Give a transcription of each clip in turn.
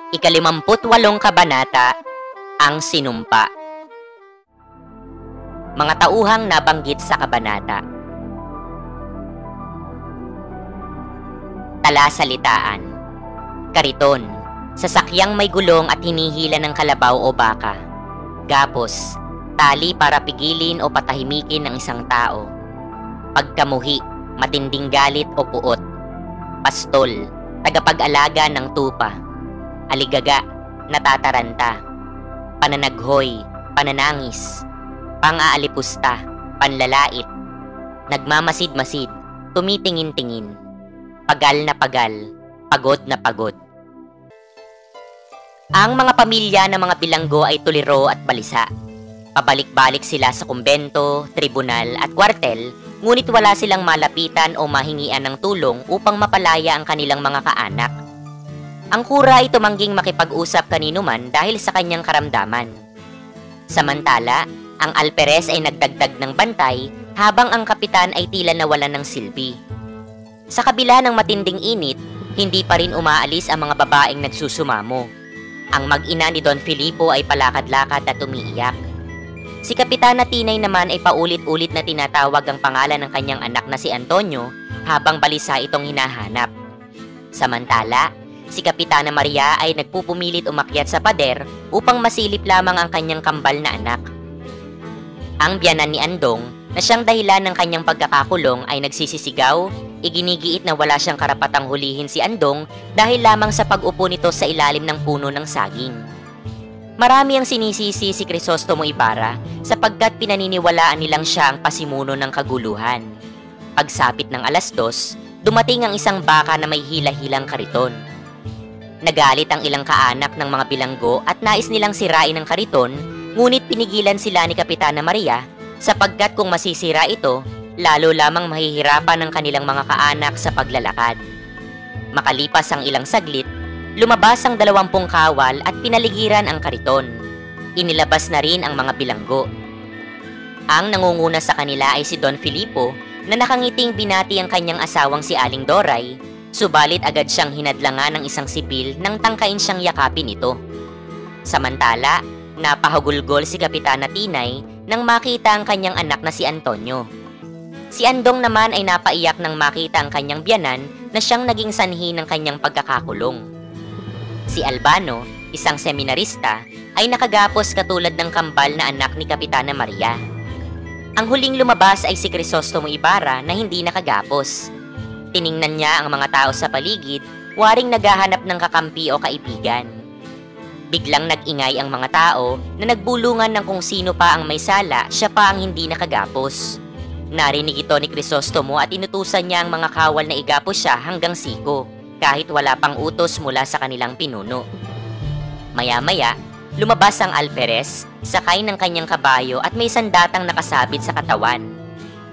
Ika-58 kabanata, ang sinumpa. Mga tauhang nabanggit sa kabanata. Talasalitaan. Kariton, sasakyang may gulong at hinihila ng kalabaw o baka. Gapos, tali para pigilin o patahimikin ang isang tao. Pagkamuhi, matinding galit o puot. Pastol, tagapag-alaga ng tupa. Aligaga, natataranta. Pananaghoy, pananangis. Pang-aalipusta, panlalait. Nagmamasid-masid, tumitingin-tingin. Pagal na pagal, pagod na pagod. Ang mga pamilya ng mga bilanggo ay tuliro at balisa. Pabalik-balik sila sa kumbento, tribunal at kwartel, ngunit wala silang malapitan o mahingian ng tulong upang mapalaya ang kanilang mga kaanak. Ang kura ay tumangging makipag-usap kanino man dahil sa kanyang karamdaman. Samantala, ang alperes ay nagdagdag ng bantay habang ang kapitan ay tila nawalan ng silbi. Sa kabila ng matinding init, hindi pa rin umaalis ang mga babaeng nagsusumamo. Ang mag-ina ni Don Filipo ay palakad-lakad at umiiyak. Si Kapitana Tinay naman ay paulit-ulit na tinatawag ang pangalan ng kanyang anak na si Antonio habang balisa itong hinahanap. Samantala, si Kapitana Maria ay nagpupumilit umakyat sa pader upang masilip lamang ang kanyang kambal na anak. Ang biyanan ni Andong, na siyang dahilan ng kanyang pagkakakulong, ay nagsisisigaw, iginigiit na wala siyang karapatang hulihin si Andong dahil lamang sa pag-upo nito sa ilalim ng puno ng saging. Marami ang sinisisi si Crisostomo Ibarra sapagkat pinaniniwalaan nilang siya ang pasimuno ng kaguluhan. Pagsapit ng 2:00, dumating ang isang baka na may hila-hilang kariton. Nagalit ang ilang kaanak ng mga bilanggo at nais nilang sirain ang kariton, ngunit pinigilan sila ni Kapitana Maria sapagkat kung masisira ito, lalo lamang mahihirapan ang kanilang mga kaanak sa paglalakad. Makalipas ang ilang saglit, lumabas ang 20 kawal at pinaligiran ang kariton. Inilabas na rin ang mga bilanggo. Ang nangunguna sa kanila ay si Don Filipo na nakangiting binati ang kanyang asawang si Aling Doray, subalit agad siyang hinadlangan ng isang sibil nang tangkain siyang yakapin ito. Samantala, napahagulgol si Kapitana Tinay nang makita ang kanyang anak na si Antonio. Si Andong naman ay napaiyak nang makita ang kanyang biyanan na siyang naging sanhi ng kanyang pagkakakulong. Si Albano, isang seminarista, ay nakagapos katulad ng kambal na anak ni Kapitana Maria. Ang huling lumabas ay si Crisostomo Ibarra na hindi nakagapos. Tiningnan niya ang mga tao sa paligid, waring naghahanap ng kakampi o kaibigan. Biglang nag-ingay ang mga tao na nagbulungan ng kung sino pa ang may sala, siya pa ang hindi nakagapos. Narinig ito ni Crisostomo at inutusan niya ang mga kawal na igapos siya hanggang siko, kahit wala pang utos mula sa kanilang pinuno. Maya-maya, lumabas ang alperes, sakay ng kanyang kabayo at may sandatang nakasabit sa katawan.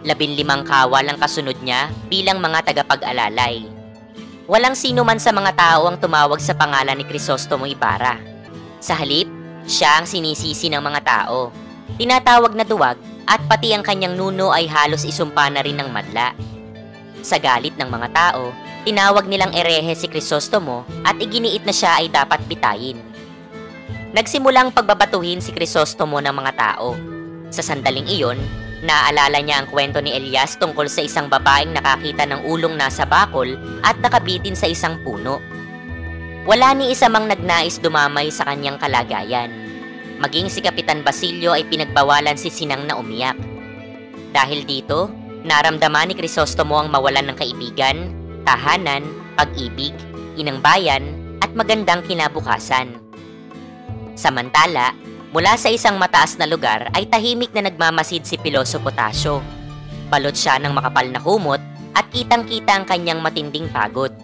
15 kawal ang kasunod niya bilang mga tagapag-alalay. Walang sino man sa mga tao ang tumawag sa pangalan ni Crisostomo Ibarra. Sa halip, siya ang sinisisi ng mga tao. Tinatawag na duwag at pati ang kanyang nuno ay halos isumpa na rin ng madla. Sa galit ng mga tao, tinawag nilang erehe si Crisostomo at iginiit na siya ay dapat bitayin. Nagsimulang pagbabatuhin si Crisostomo ng mga tao. Sa sandaling iyon, naalala niya ang kwento ni Elias tungkol sa isang babaeng nakakita ng ulong nasa bakol at nakabitin sa isang puno. Wala ni isa mang nagnais dumamay sa kanyang kalagayan. Maging si Kapitan Basilio ay pinagbawalan si Sinang na umiyak. Dahil dito, naramdaman ni Crisostomo ang mawalan ng kaibigan, tahanan, pag-ibig, inang bayan, at magandang kinabukasan. Samantala, mula sa isang mataas na lugar ay tahimik na nagmamasid si Piloso Potasio. Balot siya ng makapal na kumot at kitang-kita ang kanyang matinding pagod.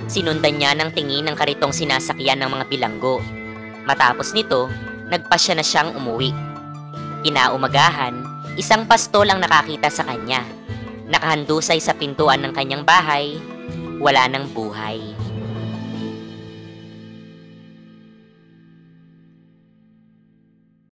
Sinundan niya ng tingin ng karitong sinasakyan ng mga bilanggo. Matapos nito, nagpasya na siyang umuwi. Kinaumagahan, isang pastol ang nakakita sa kanya. Nakahandusay sa pintuan ng kanyang bahay, wala ng buhay.